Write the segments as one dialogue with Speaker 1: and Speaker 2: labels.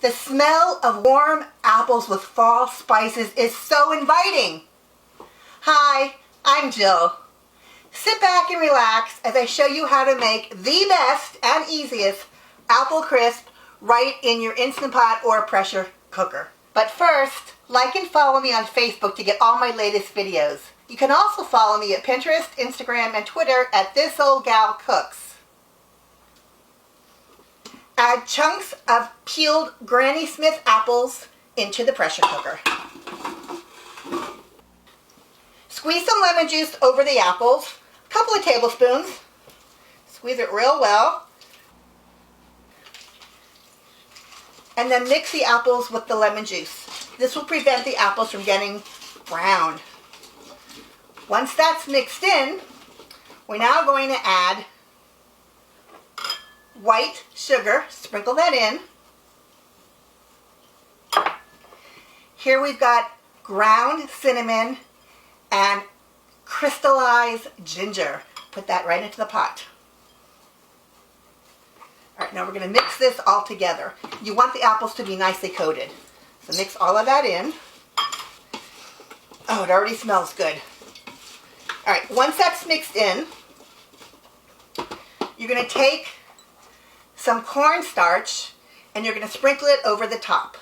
Speaker 1: The smell of warm apples with fall spices is so inviting. Hi, I'm Jill. Sit back and relax as I show you how to make the best and easiest apple crisp right in your Instant Pot or pressure cooker. But first, like and follow me on Facebook to get all my latest videos. You can also follow me at Pinterest, Instagram, and Twitter at This Old Gal Cooks. Add chunks of peeled Granny Smith apples into the pressure cooker. Squeeze some lemon juice over the apples, a couple of tablespoons. Squeeze it real well. And then mix the apples with the lemon juice. This will prevent the apples from getting brown. Once that's mixed in, we're now going to add white sugar. Sprinkle that in. Here we've got ground cinnamon and crystallized ginger. Put that right into the pot. All right, now we're going to mix this all together. You want the apples to be nicely coated. So mix all of that in. Oh, it already smells good. All right, once that's mixed in, you're going to take some cornstarch and you're going to sprinkle it over the top.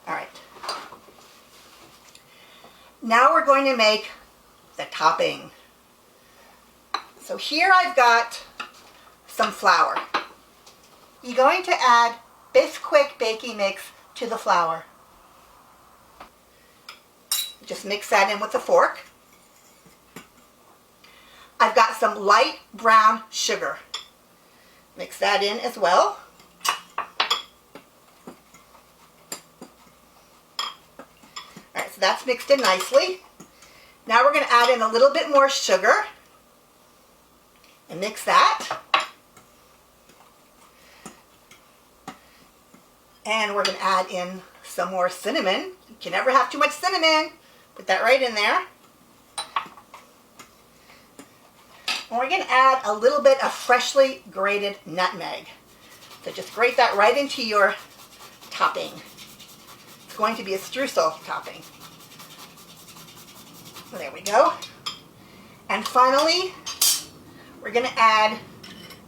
Speaker 1: All right. Now we're going to make the topping. So here I've got some flour. You're going to add Bisquick baking mix to the flour. Just mix that in with a fork. I've got some light brown sugar. Mix that in as well. Alright, so that's mixed in nicely. Now we're going to add in a little bit more sugar and mix that. And we're going to add in some more cinnamon. You can never have too much cinnamon. Put that right in there. And we're going to add a little bit of freshly grated nutmeg. So just grate that right into your topping. It's going to be a streusel topping. There we go. And finally, we're going to add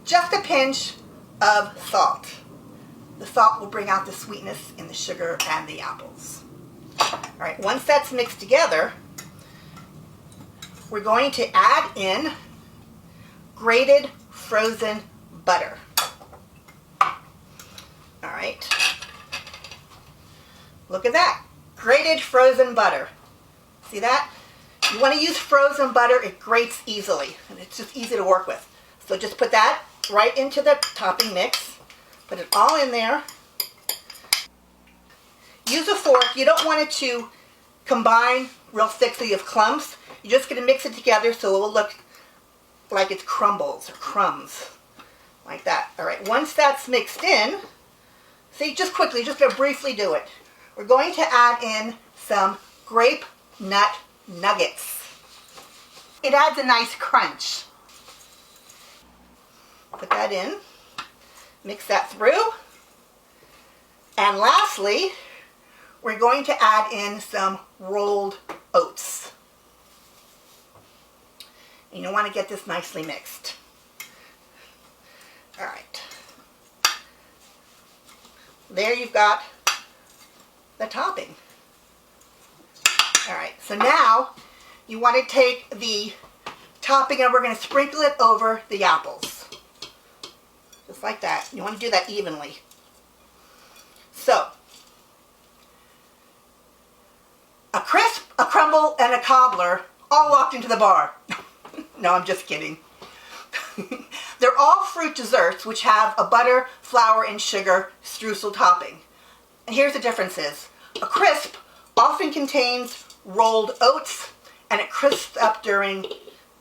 Speaker 1: just a pinch of salt. The salt will bring out the sweetness in the sugar and the apples. All right, once that's mixed together, we're going to add in grated frozen butter. All right. Look at that. Grated frozen butter. See that? You want to use frozen butter. It grates easily, and it's just easy to work with. So just put that right into the topping mix. Put it all in there. Use a fork. You don't want it to combine real thick so you have clumps. You're just going to mix it together so it will look like it's crumbles or crumbs. Like that. Alright, once that's mixed in, see, just quickly, just going to briefly do it. We're going to add in some grape nut nuggets. It adds a nice crunch. Put that in. Mix that through. And lastly, we're going to add in some rolled oats. And you want to get this nicely mixed. All right. There you've got the topping. All right, so now you want to take the topping and we're going to sprinkle it over the apples. Just like that. You want to do that evenly. So, a crisp, a crumble, and a cobbler all walked into the bar. No, I'm just kidding. They're all fruit desserts which have a butter, flour, and sugar streusel topping. And here's the differences. A crisp often contains rolled oats and it crisps up during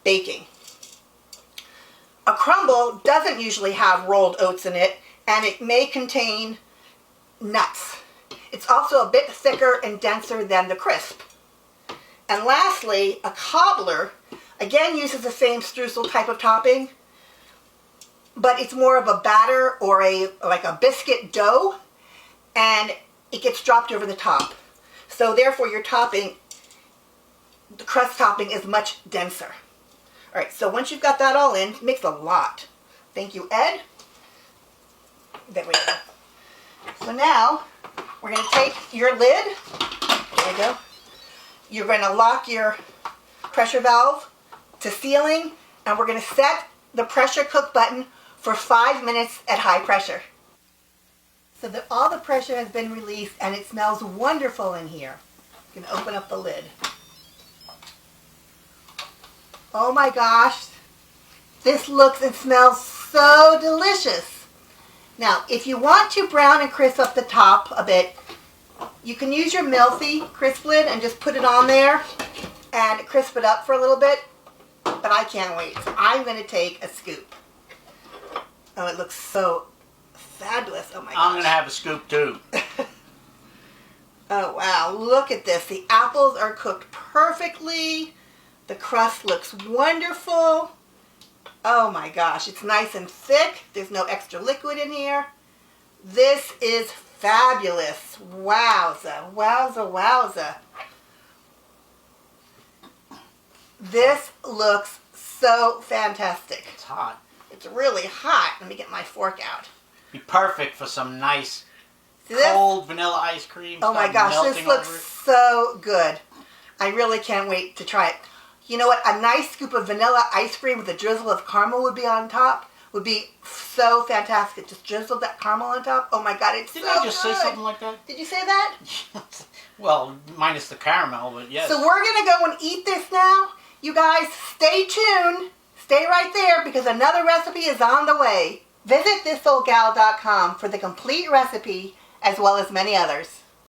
Speaker 1: baking. A crumble doesn't usually have rolled oats in it and it may contain nuts. It's also a bit thicker and denser than the crisp. And lastly, a cobbler again uses the same streusel type of topping, but it's more of a batter or like a biscuit dough, and it gets dropped over the top. So therefore your topping, the crust topping, is much denser. All right, so once you've got that all in, mix a lot. Thank you, Ed. There we go. So now we're going to take your lid. There we go. You're going to lock your pressure valve to sealing, and we're going to set the pressure cook button for 5 minutes at high pressure. So that all the pressure has been released and it smells wonderful in here. You can open up the lid. Oh my gosh, this looks and smells so delicious. Now, if you want to brown and crisp up the top a bit, you can use your Milthy crisp lid and just put it on there and crisp it up for a little bit. But I can't wait. So I'm going to take a scoop. Oh, it looks so fabulous. Oh my gosh.
Speaker 2: I'm going to have a scoop too.
Speaker 1: Oh wow, look at this. The apples are cooked perfectly. The crust looks wonderful. Oh my gosh, it's nice and thick. There's no extra liquid in here. This is fabulous. Wowza, wowza, wowza. This looks so fantastic.
Speaker 2: It's hot.
Speaker 1: It's really hot. Let me get my fork out.
Speaker 2: Be perfect for some nice
Speaker 1: See this?
Speaker 2: cold vanilla ice cream.
Speaker 1: Oh my gosh, this looks so good. I really can't wait to try it. You know what? A nice scoop of vanilla ice cream with a drizzle of caramel would be on top. Would be so fantastic. Just drizzle that caramel on top. Oh my god, it's
Speaker 2: Didn't
Speaker 1: so
Speaker 2: I just
Speaker 1: good.
Speaker 2: say something like that?
Speaker 1: Did you say that?
Speaker 2: Well, minus the caramel, but yes.
Speaker 1: So we're going to go and eat this now. You guys, stay tuned. Stay right there because another recipe is on the way. Visit thisoldgal.com for the complete recipe as well as many others.